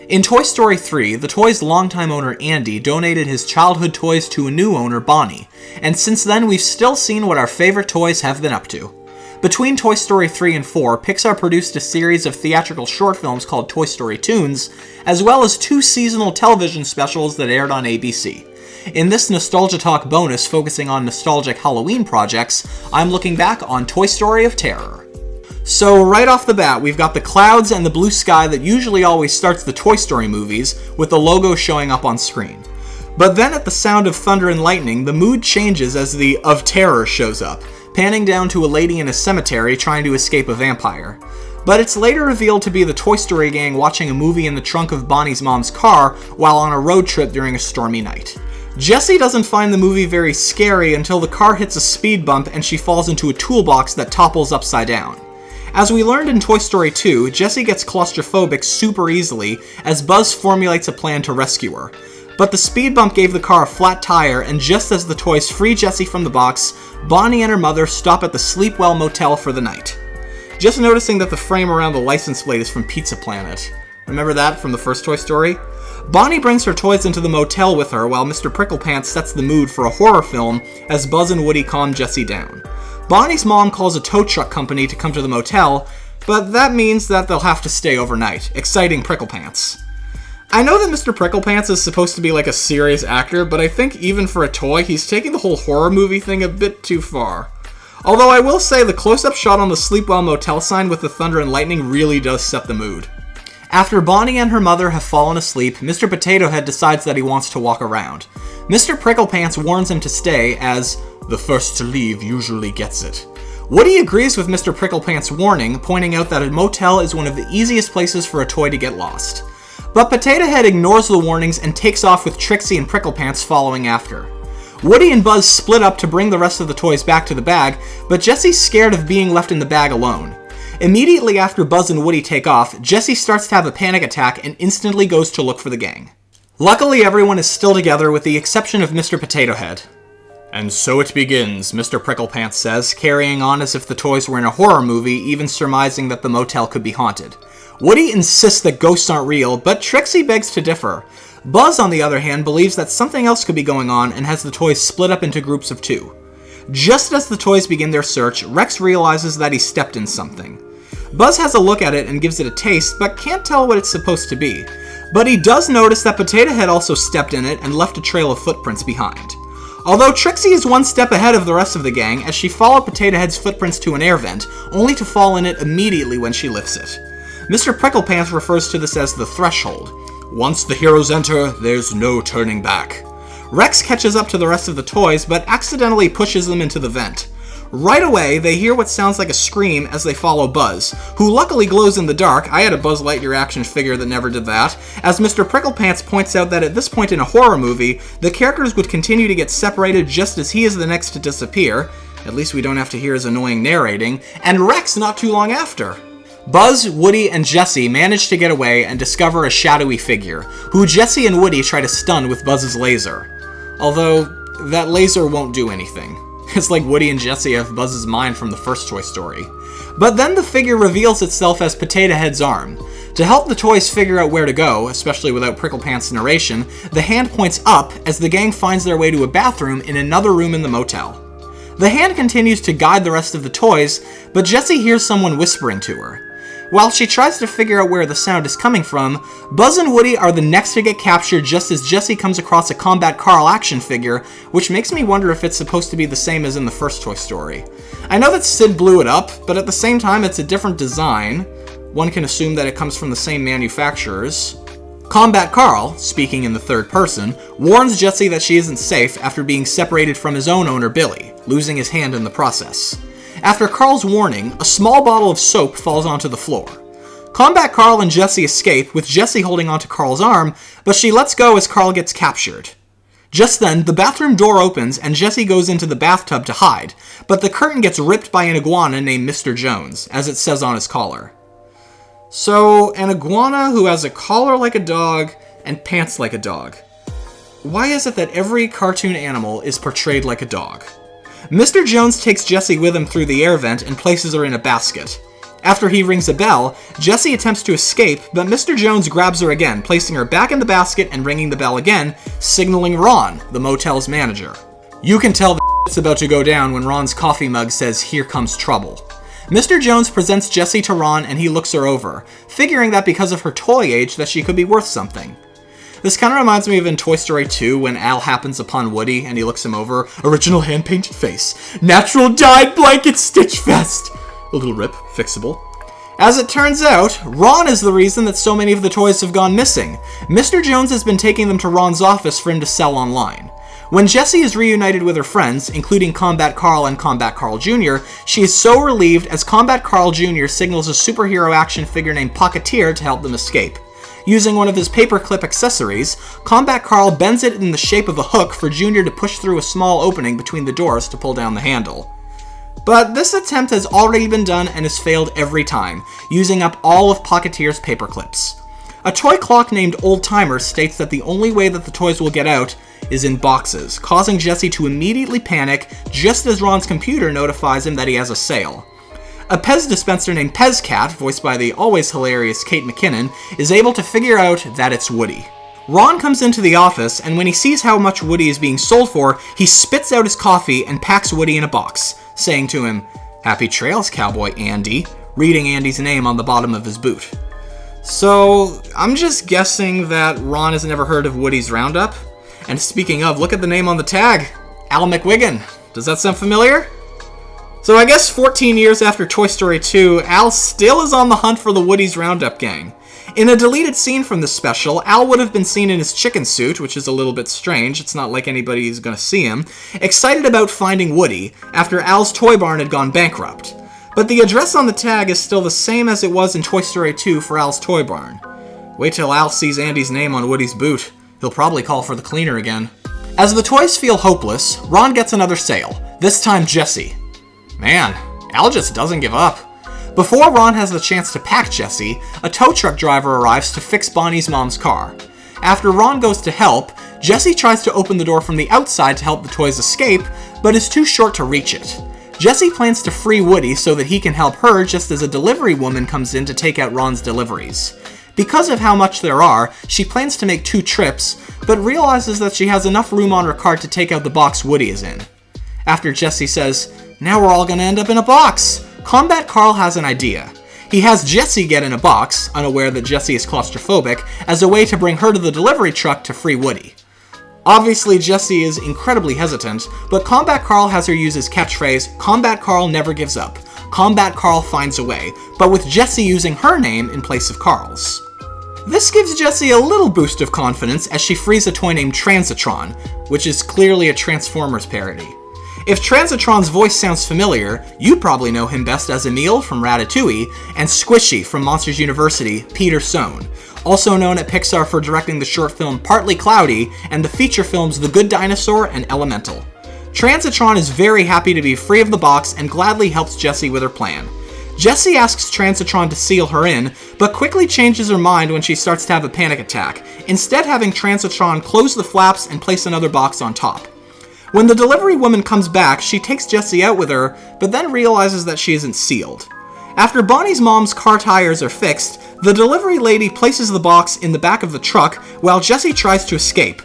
In Toy Story 3, the toy's longtime owner Andy donated his childhood toys to a new owner, Bonnie, and since then we've still seen what our favorite toys have been up to. Between Toy Story 3 and 4, Pixar produced a series of theatrical short films called Toy Story Toons, as well as 2 seasonal television specials that aired on ABC. In this Nostalgia Talk bonus focusing on nostalgic Halloween projects, I'm looking back on Toy Story of Terror. So right off the bat, we've got the clouds and the blue sky that usually always starts the Toy Story movies, with the logo showing up on screen. But then at the sound of thunder and lightning, the mood changes as the Of Terror shows up, panning down to a lady in a cemetery trying to escape a vampire. But it's later revealed to be the Toy Story gang watching a movie in the trunk of Bonnie's mom's car while on a road trip during a stormy night. Jessie doesn't find the movie very scary until the car hits a speed bump and she falls into a toolbox that topples upside down. As we learned in Toy Story 2, Jessie gets claustrophobic super easily as Buzz formulates a plan to rescue her. But the speed bump gave the car a flat tire, and just as the toys free Jessie from the box, Bonnie and her mother stop at the Sleepwell Motel for the night. Just noticing that the frame around the license plate is from Pizza Planet. Remember that from the first Toy Story? Bonnie brings her toys into the motel with her while Mr. Pricklepants sets the mood for a horror film as Buzz and Woody calm Jessie down. Bonnie's mom calls a tow truck company to come to the motel, but that means that they'll have to stay overnight, exciting Pricklepants. I know that Mr. Pricklepants is supposed to be like a serious actor, but I think even for a toy, he's taking the whole horror movie thing a bit too far. Although I will say the close-up shot on the Sleepwell Motel sign with the thunder and lightning really does set the mood. After Bonnie and her mother have fallen asleep, Mr. Potato Head decides that he wants to walk around. Mr. Pricklepants warns him to stay, as the first to leave usually gets it. Woody agrees with Mr. Pricklepants' warning, pointing out that a motel is one of the easiest places for a toy to get lost. But Potato Head ignores the warnings and takes off with Trixie and Pricklepants following after. Woody and Buzz split up to bring the rest of the toys back to the bag, but Jessie's scared of being left in the bag alone. Immediately after Buzz and Woody take off, Jessie starts to have a panic attack and instantly goes to look for the gang. Luckily, everyone is still together with the exception of Mr. Potato Head. And so it begins, Mr. Pricklepants says, carrying on as if the toys were in a horror movie, even surmising that the motel could be haunted. Woody insists that ghosts aren't real, but Trixie begs to differ. Buzz, on the other hand, believes that something else could be going on and has the toys split up into groups of 2. Just as the toys begin their search, Rex realizes that he stepped in something. Buzz has a look at it and gives it a taste, but can't tell what it's supposed to be. But he does notice that Potato Head also stepped in it and left a trail of footprints behind. Although Trixie is one step ahead of the rest of the gang as she followed Potato Head's footprints to an air vent, only to fall in it immediately when she lifts it. Mr. Pricklepants refers to this as the threshold. Once the heroes enter, there's no turning back. Rex catches up to the rest of the toys, but accidentally pushes them into the vent. Right away, they hear what sounds like a scream as they follow Buzz, who luckily glows in the dark. I had a Buzz Lightyear action figure that never did that, as Mr. Pricklepants points out that at this point in a horror movie, the characters would continue to get separated just as he is the next to disappear. At least we don't have to hear his annoying narrating, and Rex not too long after. Buzz, Woody, and Jessie manage to get away and discover a shadowy figure, who Jessie and Woody try to stun with Buzz's laser. Although, that laser won't do anything. It's like Woody and Jessie have Buzz's mind from the first Toy Story. But then the figure reveals itself as Potato Head's arm. To help the toys figure out where to go, especially without Pricklepants' narration, the hand points up as the gang finds their way to a bathroom in another room in the motel. The hand continues to guide the rest of the toys, but Jessie hears someone whispering to her. While she tries to figure out where the sound is coming from, Buzz and Woody are the next to get captured just as Jessie comes across a Combat Carl action figure, which makes me wonder if it's supposed to be the same as in the first Toy Story. I know that Sid blew it up, but at the same time it's a different design. One can assume that it comes from the same manufacturers. Combat Carl, speaking in the third person, warns Jessie that she isn't safe after being separated from his own owner Billy, losing his hand in the process. After Carl's warning, a small bottle of soap falls onto the floor. Combat Carl and Jessie escape, with Jessie holding onto Carl's arm, but she lets go as Carl gets captured. Just then, the bathroom door opens and Jessie goes into the bathtub to hide, but the curtain gets ripped by an iguana named Mr. Jones, as it says on his collar. So, an iguana who has a collar like a dog and pants like a dog. Why is it that every cartoon animal is portrayed like a dog? Mr. Jones takes Jessie with him through the air vent and places her in a basket. After he rings a bell, Jessie attempts to escape, but Mr. Jones grabs her again, placing her back in the basket and ringing the bell again, signaling Ron, the motel's manager. You can tell the shit's about to go down when Ron's coffee mug says, "Here comes trouble." Mr. Jones presents Jessie to Ron and he looks her over, figuring that because of her toy age that she could be worth something. This kind of reminds me of in Toy Story 2 when Al happens upon Woody and he looks him over. Original hand-painted face. Natural dyed blanket stitch vest. A little rip. Fixable. As it turns out, Ron is the reason that so many of the toys have gone missing. Mr. Jones has been taking them to Ron's office for him to sell online. When Jessie is reunited with her friends, including Combat Carl and Combat Carl Jr., she is so relieved as Combat Carl Jr. signals a superhero action figure named Pocketeer to help them escape. Using one of his paperclip accessories, Combat Carl bends it in the shape of a hook for Jr. to push through a small opening between the doors to pull down the handle. But this attempt has already been done and has failed every time, using up all of Pocketeer's paperclips. A toy clock named Old Timer states that the only way that the toys will get out is in boxes, causing Jessie to immediately panic just as Ron's computer notifies him that he has a sale. A Pez dispenser named Pez Cat, voiced by the always hilarious Kate McKinnon, is able to figure out that it's Woody. Ron comes into the office, and when he sees how much Woody is being sold for, he spits out his coffee and packs Woody in a box, saying to him, "Happy trails, Cowboy Andy," reading Andy's name on the bottom of his boot. So, I'm just guessing that Ron has never heard of Woody's Roundup. And speaking of, look at the name on the tag. Al McWiggin. Does that sound familiar? So I guess 14 years after Toy Story 2, Al still is on the hunt for the Woody's Roundup gang. In a deleted scene from this special, Al would have been seen in his chicken suit, which is a little bit strange, it's not like anybody's gonna see him, excited about finding Woody, after Al's toy barn had gone bankrupt. But the address on the tag is still the same as it was in Toy Story 2 for Al's toy barn. Wait till Al sees Andy's name on Woody's boot. He'll probably call for the cleaner again. As the toys feel hopeless, Ron gets another sale, this time Jessie. Man, Al just doesn't give up. Before Ron has the chance to pack Jessie, a tow truck driver arrives to fix Bonnie's mom's car. After Ron goes to help, Jessie tries to open the door from the outside to help the toys escape, but is too short to reach it. Jessie plans to free Woody so that he can help her just as a delivery woman comes in to take out Ron's deliveries. Because of how much there are, she plans to make 2 trips, but realizes that she has enough room on her cart to take out the box Woody is in. After Jessie says, "Now we're all gonna end up in a box," Combat Carl has an idea. He has Jessie get in a box, unaware that Jessie is claustrophobic, as a way to bring her to the delivery truck to free Woody. Obviously, Jessie is incredibly hesitant, but Combat Carl has her use his catchphrase, "Combat Carl never gives up. Combat Carl finds a way," but with Jessie using her name in place of Carl's. This gives Jessie a little boost of confidence as she frees a toy named Transitron, which is clearly a Transformers parody. If Transitron's voice sounds familiar, you probably know him best as Emile from Ratatouille and Squishy from Monsters University, Peter Sohn, also known at Pixar for directing the short film Partly Cloudy and the feature films The Good Dinosaur and Elemental. Transitron is very happy to be free of the box and gladly helps Jessie with her plan. Jessie asks Transitron to seal her in, but quickly changes her mind when she starts to have a panic attack, instead having Transitron close the flaps and place another box on top. When the delivery woman comes back, she takes Jessie out with her, but then realizes that she isn't sealed. After Bonnie's mom's car tires are fixed, the delivery lady places the box in the back of the truck while Jessie tries to escape.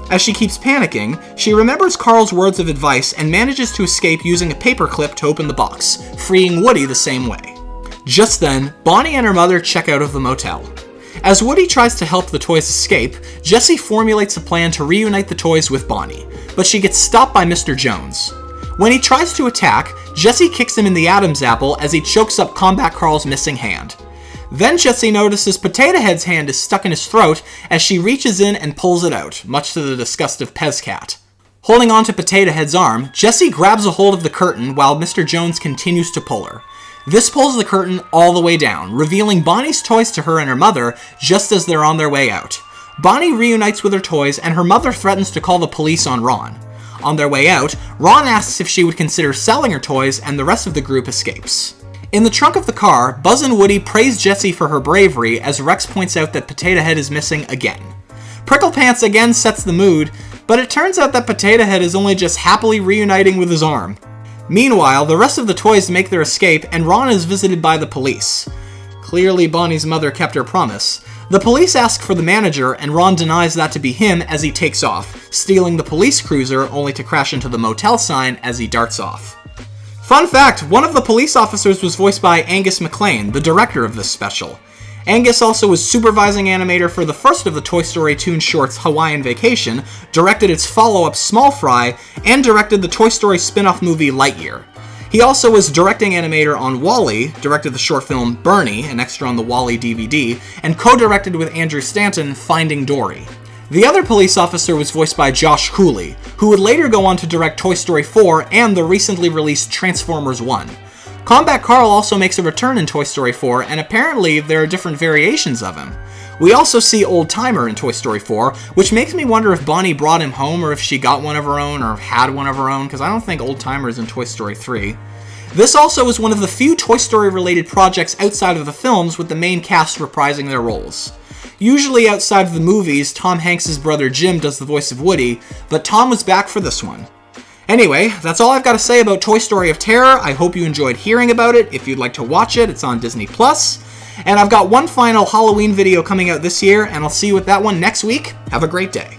As she keeps panicking, she remembers Carl's words of advice and manages to escape using a paperclip to open the box, freeing Woody the same way. Just then, Bonnie and her mother check out of the motel. As Woody tries to help the toys escape, Jessie formulates a plan to reunite the toys with Bonnie, but she gets stopped by Mr. Jones. When he tries to attack, Jessie kicks him in the Adam's apple as he chokes up Combat Carl's missing hand. Then Jessie notices Potato Head's hand is stuck in his throat as she reaches in and pulls it out, much to the disgust of Pez Cat. Holding on to Potato Head's arm, Jessie grabs a hold of the curtain while Mr. Jones continues to pull her. This pulls the curtain all the way down, revealing Bonnie's toys to her and her mother just as they're on their way out. Bonnie reunites with her toys and her mother threatens to call the police on Ron. On their way out, Ron asks if she would consider selling her toys and the rest of the group escapes. In the trunk of the car, Buzz and Woody praise Jessie for her bravery as Rex points out that Potato Head is missing again. Prickle Pants again sets the mood, but it turns out that Potato Head is only just happily reuniting with his arm. Meanwhile, the rest of the toys make their escape, and Ron is visited by the police. Clearly, Bonnie's mother kept her promise. The police ask for the manager, and Ron denies that to be him as he takes off, stealing the police cruiser only to crash into the motel sign as he darts off. Fun fact, one of the police officers was voiced by Angus MacLane, the director of this special. Angus also was supervising animator for the first of the Toy Story Toon shorts, Hawaiian Vacation, directed its follow-up Small Fry, and directed the Toy Story spin-off movie Lightyear. He also was directing animator on WALL-E, directed the short film Bernie, an extra on the WALL-E DVD, and co-directed with Andrew Stanton Finding Dory. The other police officer was voiced by Josh Cooley, who would later go on to direct Toy Story 4 and the recently released Transformers 1. Combat Carl also makes a return in Toy Story 4, and apparently there are different variations of him. We also see Old Timer in Toy Story 4, which makes me wonder if Bonnie brought him home or if she got one of her own or had one of her own, because I don't think Old Timer is in Toy Story 3. This also is one of the few Toy Story related projects outside of the films with the main cast reprising their roles. Usually outside of the movies, Tom Hanks' brother Jim does the voice of Woody, but Tom was back for this one. Anyway, that's all I've got to say about Toy Story of Terror. I hope you enjoyed hearing about it. If you'd like to watch it, it's on Disney+. And I've got one final Halloween video coming out this year, and I'll see you with that one next week. Have a great day.